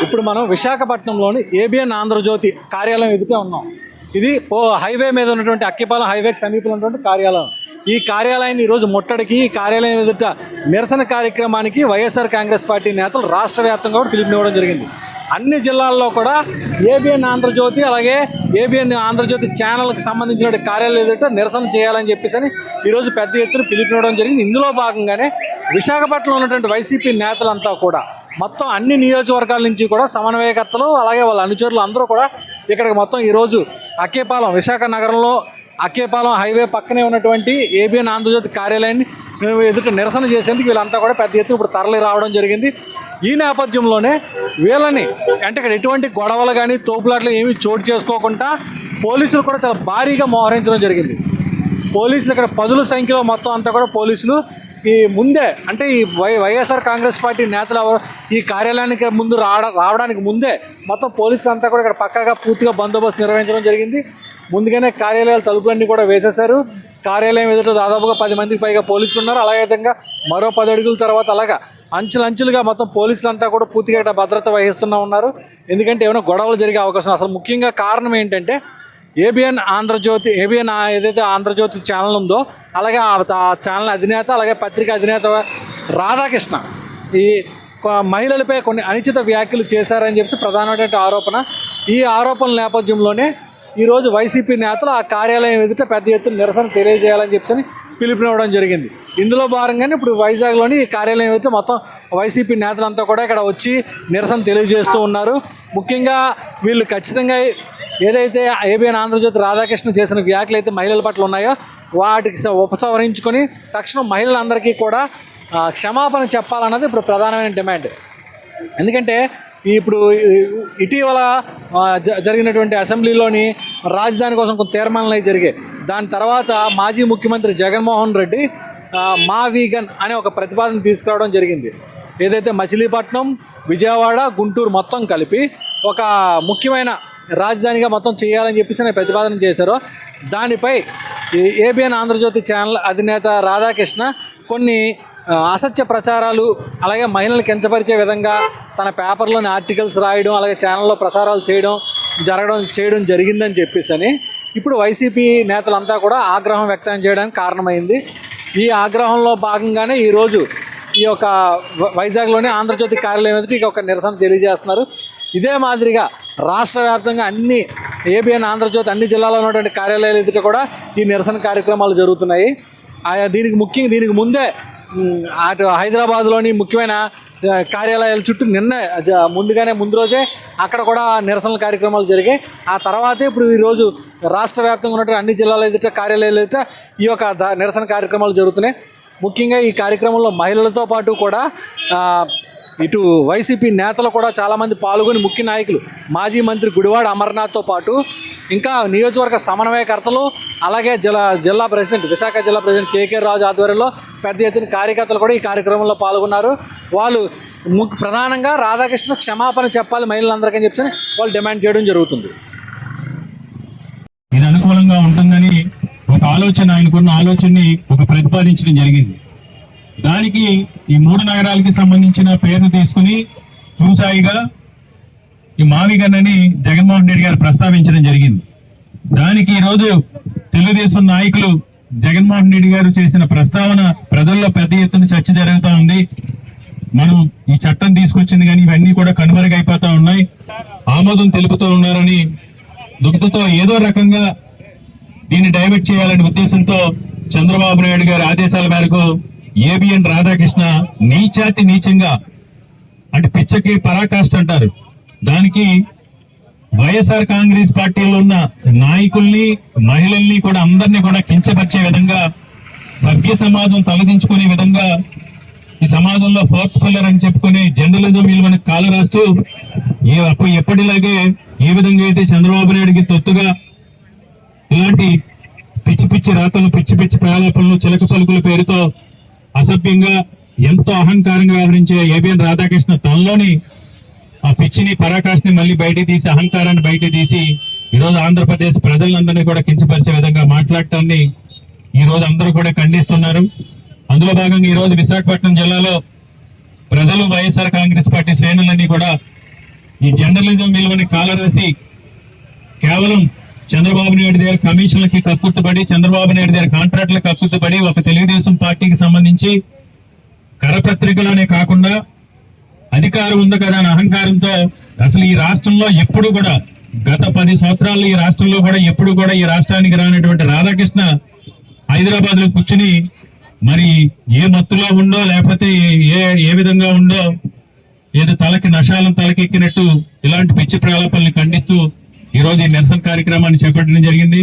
ఇప్పుడు మనం విశాఖపట్నంలోని ఏబిఎన్ ఆంధ్రజ్యోతి కార్యాలయం ఎదుటే ఉన్నాం. ఇది హైవే మీద ఉన్నటువంటి అక్కిపాలెం హైవేకి సమీపంలో ఉన్నటువంటి కార్యాలయం. ఈ కార్యాలయాన్ని ఈరోజు ముట్టడికి, ఈ కార్యాలయం ఎదుట నిరసన కార్యక్రమానికి వైఎస్ఆర్ కాంగ్రెస్ పార్టీ నేతలు రాష్ట్ర వ్యాప్తంగా కూడా పిలుపునివ్వడం జరిగింది. అన్ని జిల్లాల్లో కూడా ఏబిఎన్ ఆంధ్రజ్యోతి అలాగే ఏబిఎన్ ఆంధ్రజ్యోతి ఛానల్కి సంబంధించిన కార్యాలయం ఎదుట నిరసన చేయాలని చెప్పేసి ఈరోజు పెద్ద ఎత్తున పిలుపునివ్వడం జరిగింది. ఇందులో భాగంగానే విశాఖపట్నంలో ఉన్నటువంటి వైసీపీ నేతలంతా కూడా మొత్తం అన్ని నియోజకవర్గాల నుంచి కూడా సమన్వయకర్తలు అలాగే వాళ్ళ అనుచరులు అందరూ కూడా ఇక్కడికి మొత్తం ఈరోజు అక్కేపాలెం, విశాఖ నగరంలో అక్కేపాలెం హైవే పక్కనే ఉన్నటువంటి ఏబిఎన్ ఆంధ్రజ్యోతి కార్యాలయాన్ని ఎదుట నిరసన చేసేందుకు వీళ్ళంతా కూడా పెద్ద ఎత్తున ఇప్పుడు తరలి రావడం జరిగింది. ఈ నేపథ్యంలోనే వీళ్ళని అంటే ఇక్కడ ఎటువంటి గొడవలు కానీ తోపులాట్లు ఏమీ చోటు చేసుకోకుండా పోలీసులు కూడా చాలా భారీగా మోహరించడం జరిగింది. పోలీసులు ఇక్కడ పదుల సంఖ్యలో మొత్తం అంతా కూడా పోలీసులు ఈ ముందే అంటే ఈ వైఎస్ఆర్ కాంగ్రెస్ పార్టీ నేతలు ఈ కార్యాలయానికి ముందు రావడానికి ముందే మొత్తం పోలీసులు అంతా కూడా ఇక్కడ పక్కాగా పూర్తిగా బందోబస్తు నిర్వహించడం జరిగింది. ముందుగానే కార్యాలయాల తలుపులన్నీ కూడా వేసేశారు. కార్యాలయం ఎదుట దాదాపుగా 10 మందికి పైగా పోలీసులు ఉన్నారు. అలాగే విధంగా మరో 10 అడుగుల తర్వాత అలాగా అంచులంచులుగా మొత్తం పోలీసులంతా కూడా పూర్తిగా ఇక్కడ భద్రత వహిస్తూనే ఉన్నారు. ఎందుకంటే ఏమైనా గొడవలు జరిగే అవకాశం. అసలు ముఖ్యంగా కారణం ఏంటంటే ఏబిఎన్ ఆంధ్రజ్యోతి, ఏబిఎన్ ఏదైతే ఆంధ్రజ్యోతి ఛానల్ ఉందో అలాగే ఆ ఛానల్ అధినేత అలాగే పత్రిక అధినేత రాధాకృష్ణ ఈ మహిళలపై కొన్ని అనుచిత వ్యాఖ్యలు చేశారని చెప్పి ప్రధానమైనటువంటి ఆరోపణ. ఈ ఆరోపణల నేపథ్యంలోనే ఈరోజు వైసీపీ నేతలు ఆ కార్యాలయం ఎదుట పెద్ద ఎత్తున నిరసన తెలియజేయాలని చెప్పి పిలుపునివ్వడం జరిగింది. ఇందులో భాగంగానే ఇప్పుడు వైజాగ్లోని ఈ కార్యాలయం అయితే మొత్తం వైసీపీ నేతలంతా కూడా ఇక్కడ వచ్చి నిరసన తెలియజేస్తూ ఉన్నారు. ముఖ్యంగా వీళ్ళు ఖచ్చితంగా ఏదైతే ఏబిఎన్ ఆంధ్రజ్యోతి రాధాకృష్ణ చేసిన వ్యాఖ్యలు అయితే మహిళల పట్ల ఉన్నాయో వాటికి ఉపసంహరించుకొని తక్షణం మహిళలందరికీ కూడా క్షమాపణ చెప్పాలన్నది ఇప్పుడు ప్రధానమైన డిమాండ్. ఎందుకంటే ఇప్పుడు ఇటీవల జరిగినటువంటి అసెంబ్లీలోని రాజధాని కోసం కొంత తీర్మానాలు అవి జరిగాయి. దాని తర్వాత మాజీ ముఖ్యమంత్రి జగన్మోహన్ రెడ్డి మా వీగన్ అనే ఒక ప్రతిపాదన తీసుకురావడం జరిగింది. ఏదైతే మచిలీపట్నం, విజయవాడ, గుంటూరు మొత్తం కలిపి ఒక ముఖ్యమైన రాజధానిగా మొత్తం చేయాలని చెప్పేసి ప్రతిపాదన చేశారో దానిపై ఏబిఎన్ ఆంధ్రజ్యోతి ఛానల్ అధినేత రాధాకృష్ణ కొన్ని అసత్య ప్రచారాలు అలాగే మహిళలు కించపరిచే విధంగా తన పేపర్లోని ఆర్టికల్స్ రాయడం అలాగే ఛానల్లో ప్రసారాలు చేయడం జరిగిందని చెప్పేసి ఇప్పుడు వైసీపీ నేతలంతా కూడా ఆగ్రహం వ్యక్తం చేయడానికి కారణమైంది. ఈ ఆగ్రహంలో భాగంగానే ఈరోజు ఈ యొక్క వైజాగ్లోని ఆంధ్రజ్యోతి కార్యాలయం ఎదుట ఒక నిరసన తెలియజేస్తున్నారు. ఇదే మాదిరిగా రాష్ట్ర వ్యాప్తంగా అన్ని ఏబిఎన్ ఆంధ్రజ్యోతి అన్ని జిల్లాలో ఉన్నటువంటి కార్యాలయాల ఎదుట కూడా ఈ నిరసన కార్యక్రమాలు జరుగుతున్నాయి. దీనికి ముందే అటు హైదరాబాద్లోని ముఖ్యమైన కార్యాలయాల చుట్టూ ముందు రోజే అక్కడ కూడా నిరసన కార్యక్రమాలు జరిగాయి. ఆ తర్వాతే ఇప్పుడు ఈరోజు రాష్ట్ర వ్యాప్తంగా ఉన్నటువంటి అన్ని జిల్లాల ఎదుట కార్యాలయాల ఎదుట ఈ యొక్క నిరసన కార్యక్రమాలు జరుగుతున్నాయి. ముఖ్యంగా ఈ కార్యక్రమంలో మహిళలతో పాటు కూడా ఇటు వైసీపీ నేతలు కూడా చాలామంది పాల్గొని ముఖ్య నాయకులు మాజీ మంత్రి గుడివాడ అమర్నాథ్తో పాటు ఇంకా నియోజకవర్గ సమన్వయకర్తలు అలాగే జిల్లా ప్రెసిడెంట్ విశాఖ జిల్లా ప్రెసిడెంట్ కేకే రాజు ఆధ్వర్యంలో పెద్ద ఎత్తున కార్యకర్తలు కూడా ఈ కార్యక్రమంలో పాల్గొన్నారు. వాళ్ళు ప్రధానంగా రాధాకృష్ణ క్షమాపణ చెప్పాలి మహిళలందరికీ చెప్పి వాళ్ళు డిమాండ్ చేయడం జరుగుతుంది. ఇది అనుకూలంగా ఉంటుందని ఒక ఆలోచన, ఆయనకున్న ఆలోచనని ఒక ప్రతిపాదించడం జరిగింది. దానికి ఈ 3 నగరాలకి సంబంధించిన పేరును తీసుకుని చూసాయిగా ఈ మావిగన్ అని జగన్మోహన్ రెడ్డి గారు ప్రస్తావించడం జరిగింది. దానికి ఈరోజు తెలుగుదేశం నాయకులు జగన్మోహన్ రెడ్డి గారు చేసిన ప్రస్తావన ప్రజల్లో పెద్ద ఎత్తున చర్చ జరుగుతూ ఉంది. మనం ఈ చట్టం తీసుకొచ్చింది కానీ ఇవన్నీ కూడా కనుమరుగైపోతా ఉన్నాయి, ఆమోదం తెలుపుతూ ఉన్నారని దుఃఖంతో ఏదో రకంగా దీన్ని డైవర్ట్ చేయాలనే ఉద్దేశంతో చంద్రబాబు నాయుడు గారి ఆదేశాల మేరకు ఏబిఎన్ రాధాకృష్ణ నీచంగా అంటే పిచ్చకి పరాకాష్ట అంటారు, దానికి వైఎస్ఆర్ కాంగ్రెస్ పార్టీలో ఉన్న నాయకుల్ని మహిళల్ని కూడా అందరినీ కూడా కించపరిచే విధంగా సభ్య సమాజం తలదించుకునే విధంగా ఈ సమాజంలో ఫోర్త్ పిల్లర్ అని చెప్పుకునే జర్నలిజం విలువని కాల రాస్తూ ఎప్పటిలాగే ఏ విధంగా అయితే చంద్రబాబు నాయుడికి తొత్తుగా ఇలాంటి పిచ్చి రాతలు పిచ్చి ప్రలాపనలు చిలక పలుకుల పేరుతో అసభ్యంగా ఎంతో అహంకారంగా వ్యవహరించే ఏబిఎన్ రాధాకృష్ణ తనలోని ఆ పిచ్చిని పరాకాష్ని మళ్ళీ బయట తీసి అహంకారాన్ని బయట తీసి ఈరోజు ఆంధ్రప్రదేశ్ ప్రజలందరినీ కూడా కించపరిచే విధంగా మాట్లాడటాన్ని ఈరోజు అందరూ కూడా ఖండిస్తున్నారు. అందులో భాగంగా ఈరోజు విశాఖపట్నం జిల్లాలో ప్రజలు వైఎస్ఆర్ కాంగ్రెస్ పార్టీ శ్రేణులన్నీ కూడా ఈ జర్నలిజం విలువని కాలరాసి కేవలం చంద్రబాబు నాయుడు దగ్గర కమిషన్లకి కక్కుర్తిపడి, చంద్రబాబు నాయుడు దగ్గర కాంట్రాక్టులకు కక్కుర్తిపడి ఒక తెలుగుదేశం పార్టీకి సంబంధించి కరపత్రికలోనే కాకుండా అధికారం ఉంది కదా అని అహంకారంతో అసలు ఈ రాష్ట్రంలో ఎప్పుడు కూడా గత 10 సంవత్సరాల్లో ఈ రాష్ట్రంలో కూడా ఎప్పుడు కూడా ఈ రాష్ట్రానికి రానటువంటి రాధాకృష్ణ హైదరాబాద్ లో కూర్చుని మరి ఏ మత్తులో ఉందో లేకపోతే ఏ విధంగా ఉందో ఏదో నశాలం తలకెక్కినట్టు ఇలాంటి పిచ్చి ప్రలాపాలను ఖండిస్తూ ఈ రోజు ఈ నిరసన కార్యక్రమాన్ని చేపట్టడం జరిగింది.